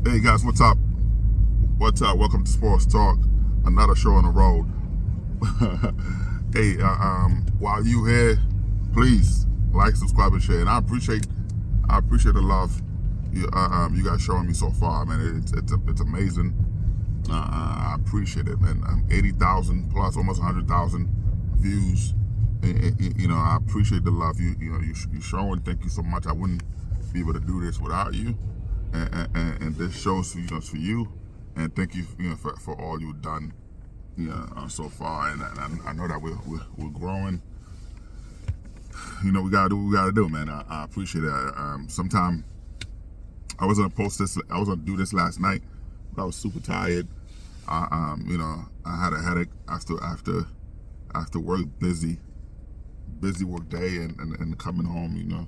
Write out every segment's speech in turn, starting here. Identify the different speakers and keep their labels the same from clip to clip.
Speaker 1: Hey guys, what's up? What's up? Welcome to Sports Talk, another show on the road. Hey, while you here, please like, subscribe, and share. And I appreciate the love you guys showing me so far, man. It's amazing. I appreciate it, man. 80,000 plus, almost 100,000 views. I appreciate the love you showing. Thank you so much. I wouldn't be able to do this without you. And this shows for you, and thank you, for all you've done, so far. And I know that we're growing. We gotta do what we gotta do, man. I appreciate it. Sometime I was gonna do this last night, but I was super tired. I had a headache after work, busy work day, and coming home,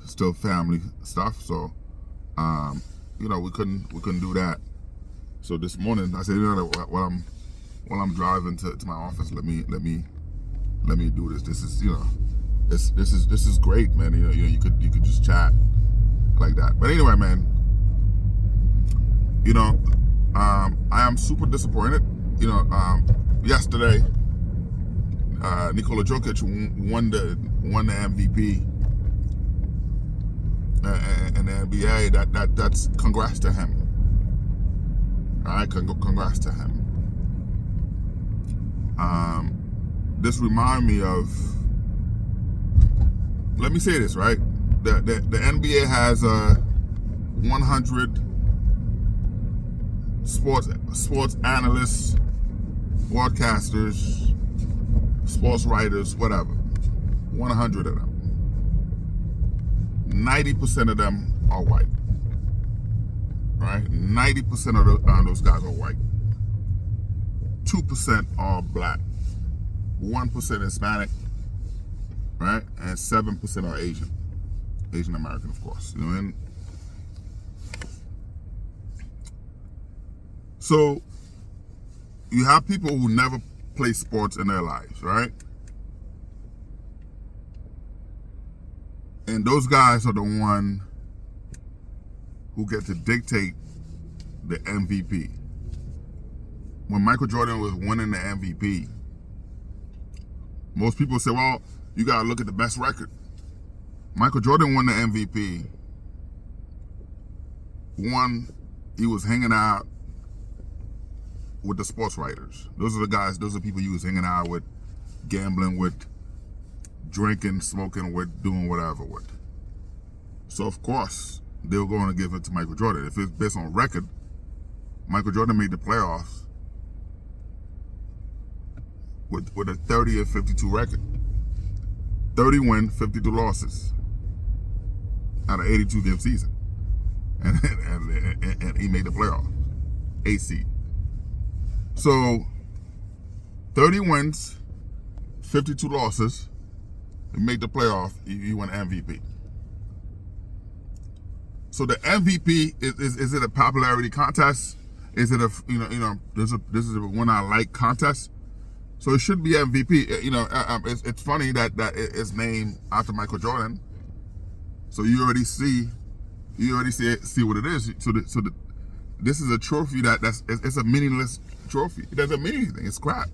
Speaker 1: still family stuff. So. We couldn't do that. So this morning I said, while I'm driving to my office, let me do this. This is great, man. You could just chat like that. But anyway, man, I am super disappointed. Yesterday, Nikola Jokic won the MVP. And the NBA, that's congrats to him. All right, congrats to him. This remind me of. Let me say this, right? The NBA has 100 sports analysts, broadcasters, sports writers, whatever. 100 of them. 90% of them are white, right? 90% of those guys are white. 2% are black. 1% Hispanic, right? And 7% are Asian. Asian American, of course. So you have people who never play sports in their lives, right? And those guys are the one who get to dictate the MVP. When Michael Jordan was winning the MVP, most people say, well, you got to look at the best record. Michael Jordan won the MVP. One, he was hanging out with the sports writers. Those are the people he was hanging out with, gambling with, drinking, smoking with, doing whatever with. So of course they were going to give it to Michael Jordan. If it's based on record, Michael Jordan made the playoffs with a 30 and 52 record. 30 wins, 52 losses out of 82 game season. And he made the playoffs. 8 seed. So 30 wins, 52 losses. He made the playoff. He won MVP. So the MVP is it a popularity contest? Is it this is a one I like contest? So it should be MVP. It's funny that it's named after Michael Jordan. So you already see what it is. This is a trophy it's a meaningless trophy. It doesn't mean anything. It's crap.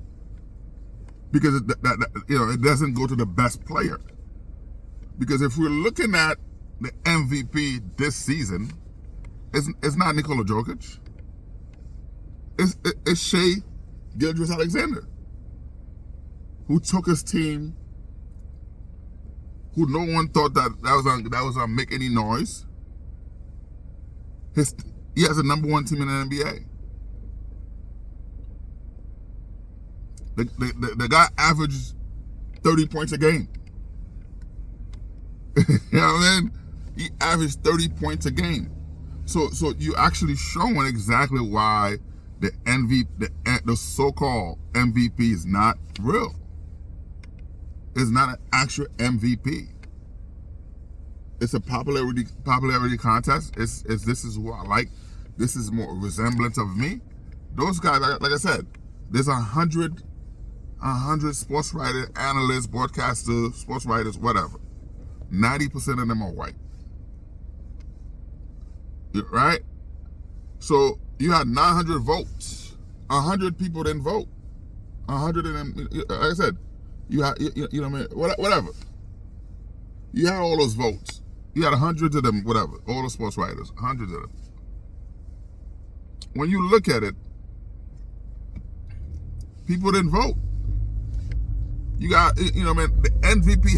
Speaker 1: Because it doesn't go to the best player. Because if we're looking at the MVP this season, it's not Nikola Jokic. It's Shai Gilgeous-Alexander, who took his team, who no one thought that was gonna make any noise. He has the number one team in the NBA. The guy averages 30 points a game. You know what I mean? He averaged 30 points a game. So you actually showing exactly why the the so-called MVP is not real. It's not an actual MVP. It's a popularity contest. This is who I like. This is more a resemblance of me. Those guys, like I said, there's 100 sports writers, analysts, broadcasters, sports writers, whatever. 90% of them are white. Right? So you had 900 votes. 100 people didn't vote. 100 of them, like I said, you know what I mean? Whatever. You had all those votes. You had hundreds of them, whatever. All the sports writers, hundreds of them. When you look at it, people didn't vote. You got, you know what I mean? The MVP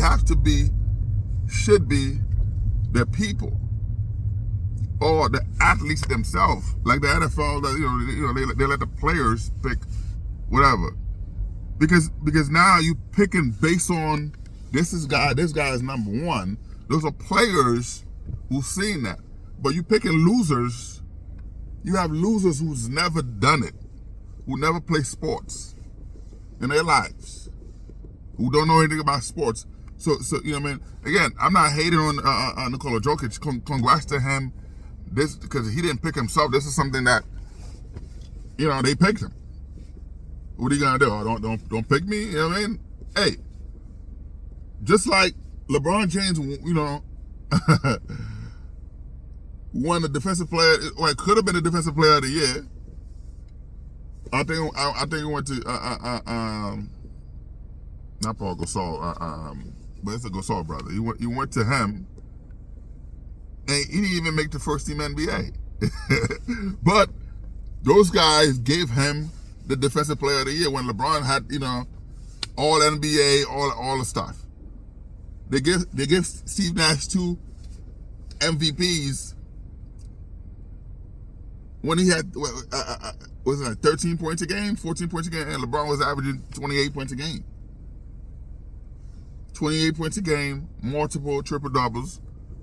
Speaker 1: should be the people or the athletes themselves. Like the NFL, they let the players pick whatever. Because now you picking based on this guy is number one. Those are players who've seen that. But you picking losers. You have losers who's never done it, who never play sports in their lives, who don't know anything about sports. So you know what I mean? Again, I'm not hating on Nikola Jokic. Congrats to him. This because he didn't pick himself. This is something that they picked him. What are you gonna do? Oh, don't pick me. You know what I mean? Hey, just like LeBron James, won the defensive player. Well, could have been the defensive player of the year. I think he went to not Paul Gasol, but it's a Gasol brother. He went to him, and he didn't even make the first team NBA. But those guys gave him the defensive player of the year when LeBron had all NBA, all the stuff. They give Steve Nash 2 MVPs when he had was it 13 points a game, 14 points a game, and LeBron was averaging 28 points a game. 28 points a game, multiple triple doubles,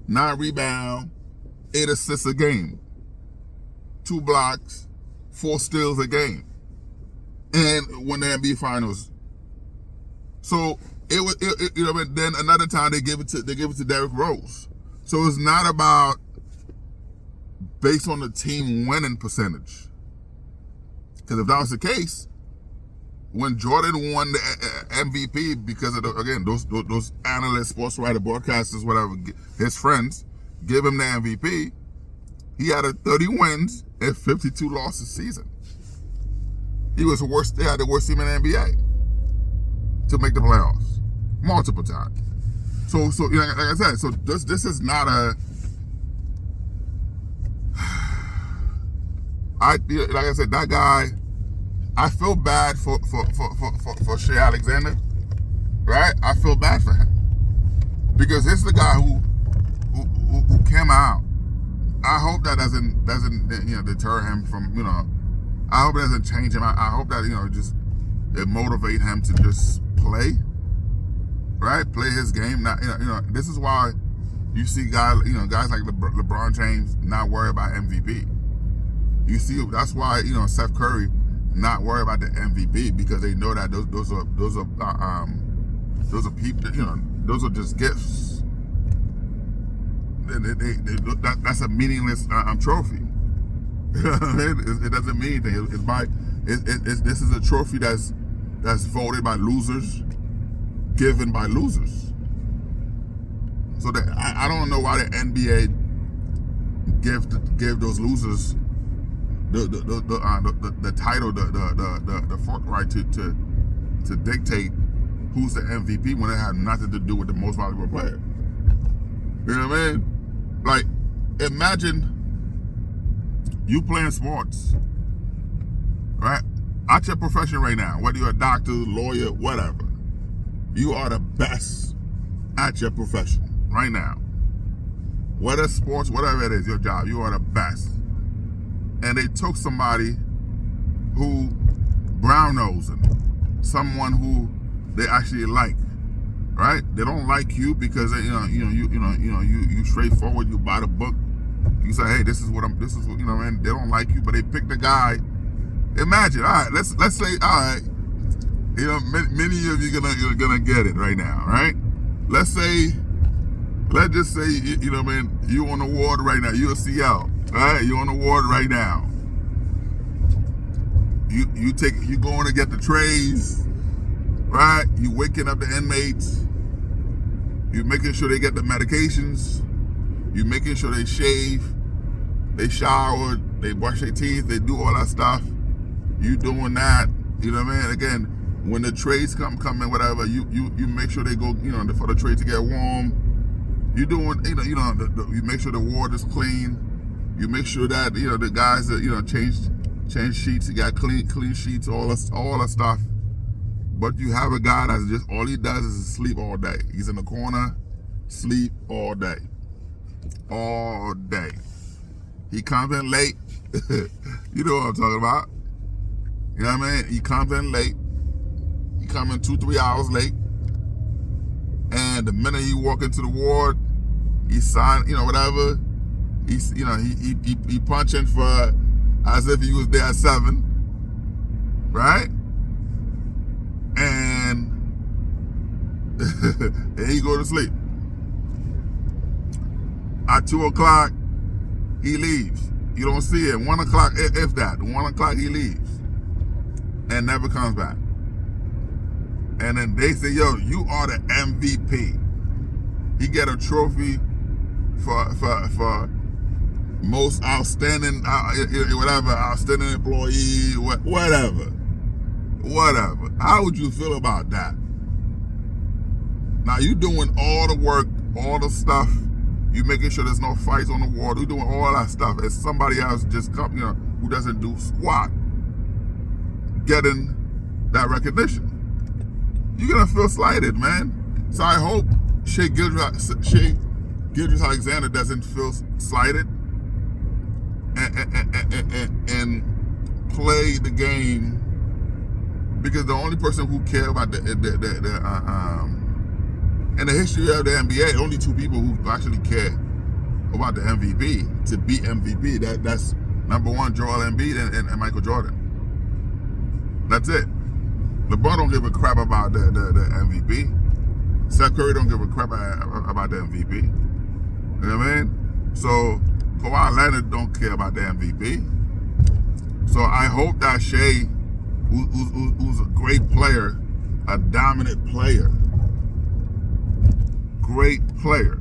Speaker 1: 9 rebounds, 8 assists a game, 2 blocks, 4 steals a game, and won the NBA Finals. So it was, then another time they give it to Derrick Rose. So it's not about based on the team winning percentage. Because if that was the case, when Jordan won the MVP because of those analysts, sports writer, broadcasters, whatever, his friends give him the MVP, he had 30 wins and 52 losses season. He was the worst. They had the worst team in the NBA to make the playoffs multiple times. So like I said, so this is not a. Like I said, that guy. I feel bad for Shai Alexander, right? I feel bad for him because this is the guy who came out. I hope that doesn't deter him from I hope it doesn't change him. I hope that just it motivate him to just play, right? Play his game. Now this is why you see guys like LeBron James not worry about MVP. You see that's why Steph Curry not worry about the MVP because they know that those are people. Those are just gifts. That's a meaningless trophy. It doesn't mean anything. This is a trophy that's voted by losers, given by losers. So that I don't know why the NBA give those losers the title, the forthright to dictate who's the MVP when it had nothing to do with the most valuable player. You know what I mean? Like, imagine you playing sports, right? At your profession right now, whether you're a doctor, lawyer, whatever, you are the best at your profession right now. Whether sports, whatever it is, your job, you are the best. And they took somebody who brown-nosing, someone who they actually like, right? They don't like you because you straightforward. You buy the book, you say, hey, this is what and they don't like you, but they pick the guy. Imagine, all right, let's say, all right, many of you gonna get it right now, right? Let's just say, you on the ward right now, you're a CL. All right, you're on the ward right now. You going to get the trays, right? You waking up the inmates. You making sure they get the medications. You making sure they shave. They shower, they brush their teeth, they do all that stuff. You doing that, you know what I mean? Again, when the trades come in, whatever, you make sure they go, you know, for the trade to get warm. You doing, you make sure the water's clean. You make sure that, you know, the guys that, you know, change sheets, you got clean sheets, all that stuff. But you have a guy that's just, all he does is sleep all day. He's in the corner, sleep all day. All day. He comes in late. You know what I'm talking about. You know what I mean? He comes in late. He comes in 2-3 hours late. And the minute he walk into the ward, he sign, you know, whatever. He's, you know, he punching for as if he was there at 7, right? And and he go to sleep. At 2 o'clock, he leaves. You don't see it. 1 o'clock, if that. 1 o'clock he leaves and never comes back. And then they say, yo, you are the MVP. He get a trophy for most outstanding, whatever, outstanding employee, whatever. How would you feel about that? Now you doing all the work, all the stuff. You making sure there's no fights on the ward. You doing all that stuff. As somebody else just come, you know, who doesn't do squat, getting that recognition. You're gonna feel slighted, man. So I hope Shai Gilgeous-Alexander doesn't feel slighted and play the game, because the only person who care about in the history of the NBA, only 2 people who actually care about the MVP, to be MVP. That's number 1, Joel Embiid and Michael Jordan. That's it. LeBron don't give a crap about the MVP. Steph Curry don't give a crap about the MVP. You know what I mean? So Kawhi Leonard don't care about the MVP. So I hope that Shai, who's a great player, a dominant player, great player,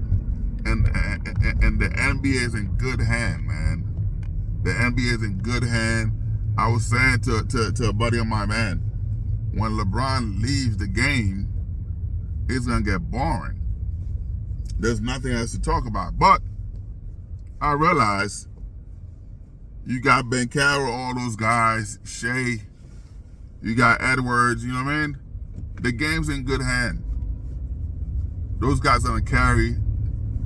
Speaker 1: and the NBA is in good hand, man. The NBA is in good hand. I was saying to a buddy of mine, man, when LeBron leaves the game, it's gonna get boring. There's nothing else to talk about. But I realize you got Ben Carroll, all those guys, Shai, you got Edwards, you know what I mean? The game's in good hand. Those guys gonna carry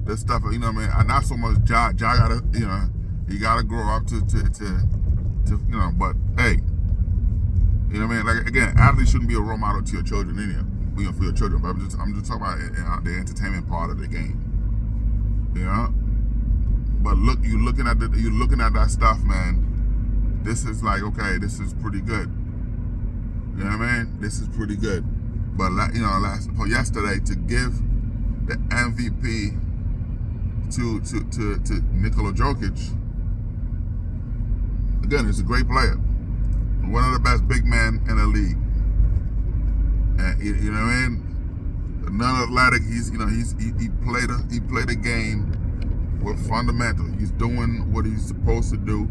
Speaker 1: the stuff, you know what I mean? And not so much Ja gotta, you know, he gotta grow up to you know, but hey, you know what I mean? Like, again, athletes shouldn't be a role model to your children anyway, you know, for your children. But I'm just talking about the entertainment part of the game, you know. But look, you're looking at that stuff, man. This is like, okay, this is pretty good. You know what I mean? This is pretty good. But you know, yesterday, to give the MVP to Nikola Jokic, again, he's a great player. One of the best big men in the league, and you know what I mean. Non-athletic, he played a game with fundamental. He's doing what he's supposed to do,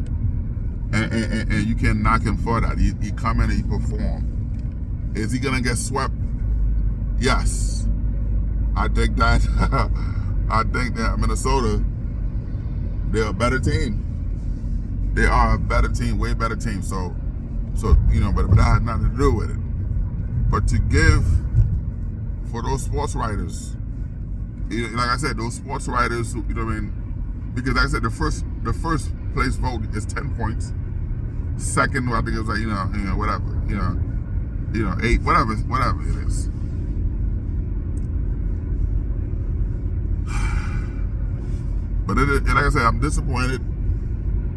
Speaker 1: and you can't knock him for that. He come in and he perform. Is he gonna get swept? Yes, I think that. I think that Minnesota, they're a better team. They are a better team, way better team. So you know, but that has nothing to do with it. But to give for those sports writers, like I said, those sports writers who, you know what I mean, because like I said, the first place vote is 10 points. Second, I think it was like, you know, whatever, you know, 8, whatever it is. But like I said, I'm disappointed.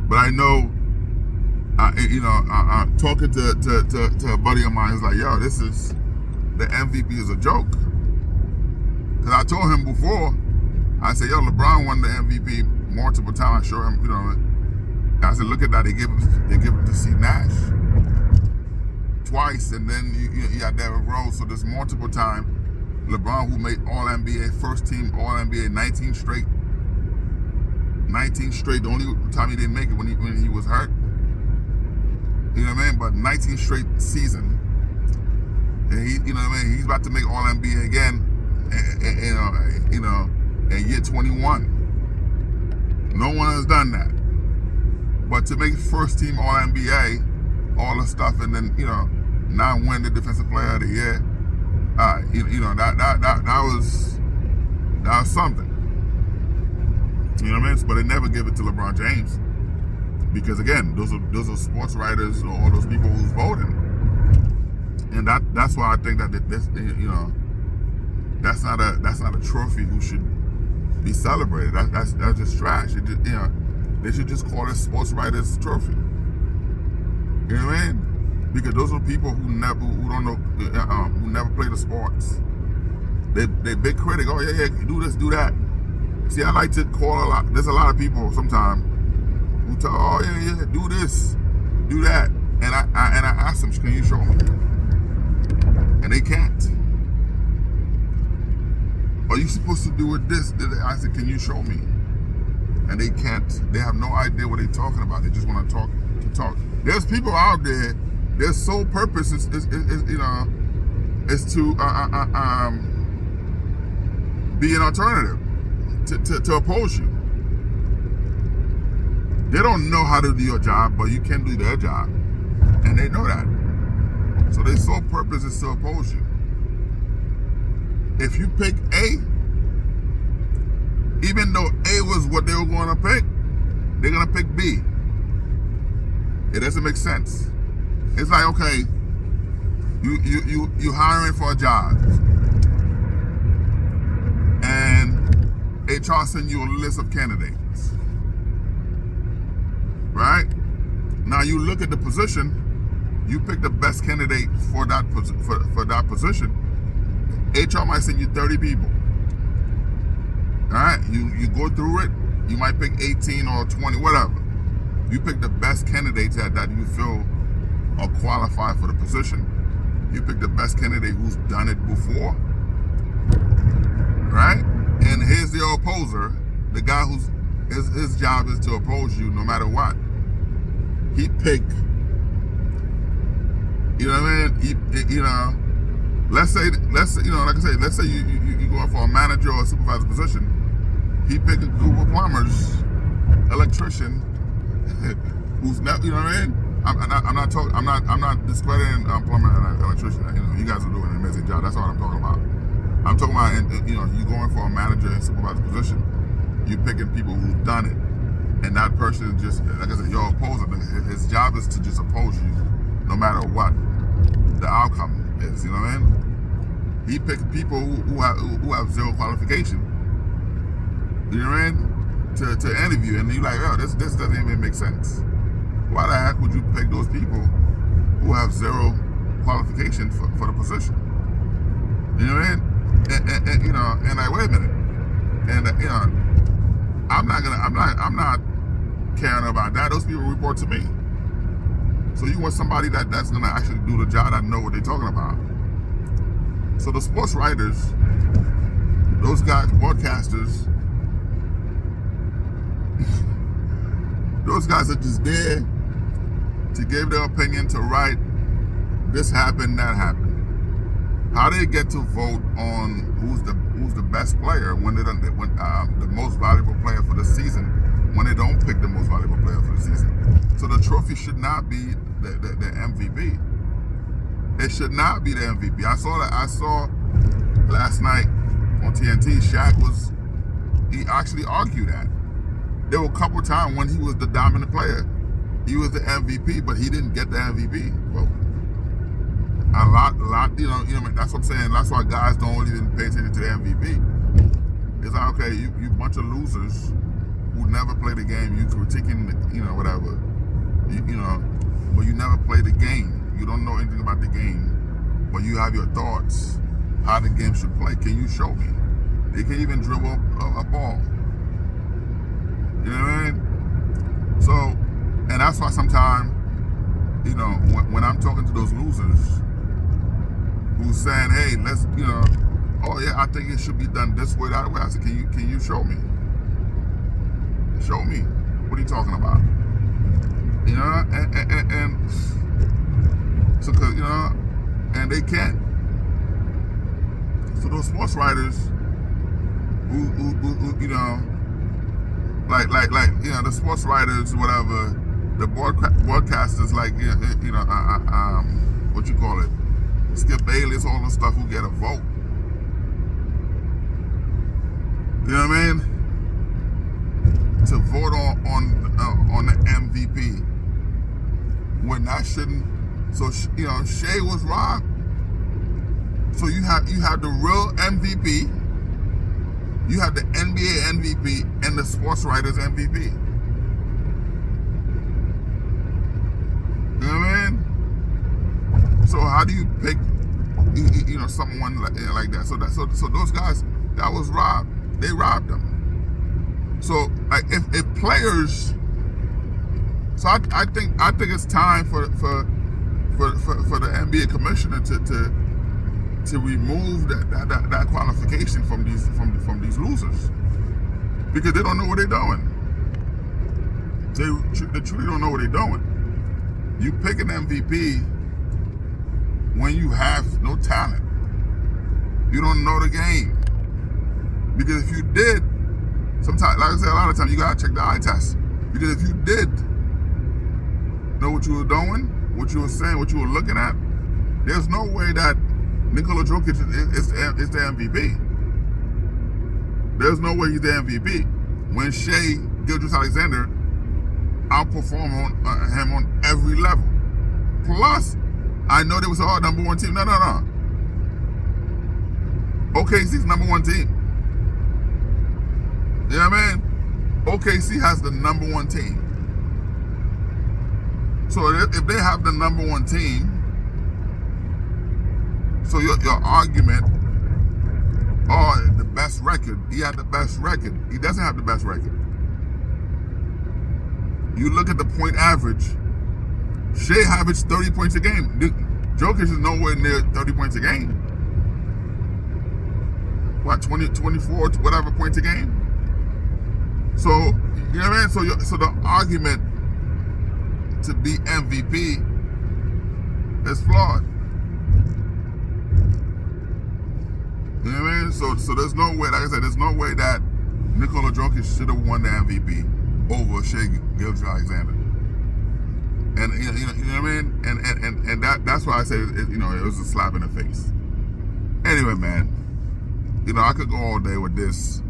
Speaker 1: But I know, talking to a buddy of mine, is like, yo, the MVP is a joke. Because I told him before, I said, yo, LeBron won the MVP multiple times. I showed him, you know, I said, look at that. They give it to Steve Nash twice, and then you got Derrick Rose. So there's multiple time. LeBron, who made All NBA, first team All NBA 19 straight. 19 straight. The only time he didn't make it when he was hurt. You know what I mean? But 19 straight season. And he, you know what I mean? He's about to make All NBA again. In year 21. No one has done that. But to make first team All NBA, all the stuff, and then now win the Defensive Player of the Year. That was something. You know what I mean? But they never give it to LeBron James because again, those are sports writers or all those people who's voting, and that's why I think that this that's not a trophy who should be celebrated. That's just trash. It just, they should just call it sports writers trophy. You know what I mean? Because those are people who don't know, who never play the sports. They big critic. Oh yeah, do this, do that. See, I like to call a lot. There's a lot of people sometimes who tell, oh yeah, do this, do that, and I ask them, can you show me? And they can't. Are you supposed to do it this? I said, can you show me? And they can't. They have no idea what they're talking about. They just want to talk. There's people out there. Their sole purpose is to be an alternative, to oppose you. They don't know how to do your job, but you can do their job, and they know that. So their sole purpose is to oppose you. If you pick A, even though A was what they were going to pick, they're going to pick B. It doesn't make sense. It's like, okay, you hiring for a job, and HR send you a list of candidates, right? Now you look at the position, you pick the best candidate for that position. HR might send you 30 people. All right, you go through it. You might pick 18 or 20, whatever. You pick the best candidates that you feel are qualified for the position. You pick the best candidate who's done it before, right? And here's the opposer, the guy who's his job is to oppose you no matter what. He picked, you know what I mean? Let's say, like I say, let's say you going for a manager or a supervisor position. He picked a group of plumbers, electrician, who's not, you know what I mean? I'm not discrediting plumber and electrician. You guys are doing an amazing job. That's what I'm talking about. I'm talking about, you going for a manager and supervisor position. You picking people who've done it, and that person is just, like I said, your opposer. His job is to just oppose you, no matter what the outcome is. You know what I mean? He picked people who have zero qualification. You know what I mean? To interview, and you're like, oh, this doesn't even make sense. Why the heck would you pick those people who have zero qualification for the position? You know what I mean? And like, wait a minute. And I'm not caring about that. Those people report to me. So you want somebody that's gonna actually do the job, that know what they're talking about. So the sports writers, those guys, broadcasters, those guys are just there to give their opinion, to write this happened, that happened. How they get to vote on who's the best player when the most valuable player for the season, when they don't pick the most valuable player for the season. So the trophy should not be the MVP. It should not be the MVP. I saw last night on TNT, he actually argued that. There were a couple times when he was the dominant player. He was the MVP, but he didn't get the MVP. Well, a lot, that's what I'm saying. That's why guys don't even pay attention to the MVP. It's like, okay, you bunch of losers who never play the game. You critiquing, whatever. But you never play the game. You don't know anything about the game, but you have your thoughts how the game should play. Can you show me? They can't even dribble a ball. You know what I mean? So, and that's why sometimes, when I'm talking to those losers who's saying, hey, let's, oh yeah, I think it should be done this way, that way. I said, can you show me? Show me. What are you talking about? You know, and so, cause, you know, and they can't. So those sports writers who you know, like, you know, the sports writers, whatever, the broadcasters, like, you know, what you call it, Skip Bayless, all the stuff who get a vote. You know what I mean? To vote on the MVP when that shouldn't. So you know, Shea was robbed. So you have the real MVP, you have the NBA MVP, and the sports writers MVP. You know what I mean? So how do you pick, you know, someone like that? So those guys that was robbed. They robbed them. So like if players, so I think it's time for the NBA commissioner to remove that qualification from these losers, because they don't know what they're doing. They truly don't know what they're doing. You pick an MVP when you have no talent. You don't know the game. Because if you did, sometimes, like I said, a lot of times you gotta check the eye test. Because if you did know what you were doing, what you were saying, what you were looking at, there's no way that Nikola Jokic is the MVP. There's no way he's the MVP when Shea Gilgeous-Alexander outperformed him on every level. Plus, I know they was all number one team. No. OKC's number one team. You know what I mean? OKC has the number one team. So if they have the number one team, so your argument, oh, the best record, he had the best record. He doesn't have the best record. You look at the point average, Shea averaged 30 points a game. Jokic is nowhere near 30 points a game. What, 20, 24, whatever points a game? So, you know what I mean? So the argument to be MVP is flawed. You know what I mean? So there's no way, like I said, there's no way that Nikola Jokic should have won the MVP over Shea Gilgeous-Alexander. And you know what I mean? And that's why I say it was a slap in the face. Anyway, man, you know, I could go all day with this.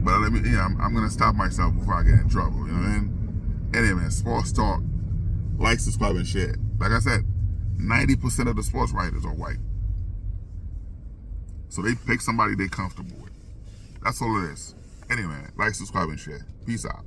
Speaker 1: But I'm going to stop myself before I get in trouble, you know what I mean? Anyway, man, Sports Talk, like, subscribe, and share. Like I said, 90% of the sports writers are white. So they pick somebody they're comfortable with. That's all it is. Anyway, like, subscribe, and share. Peace out.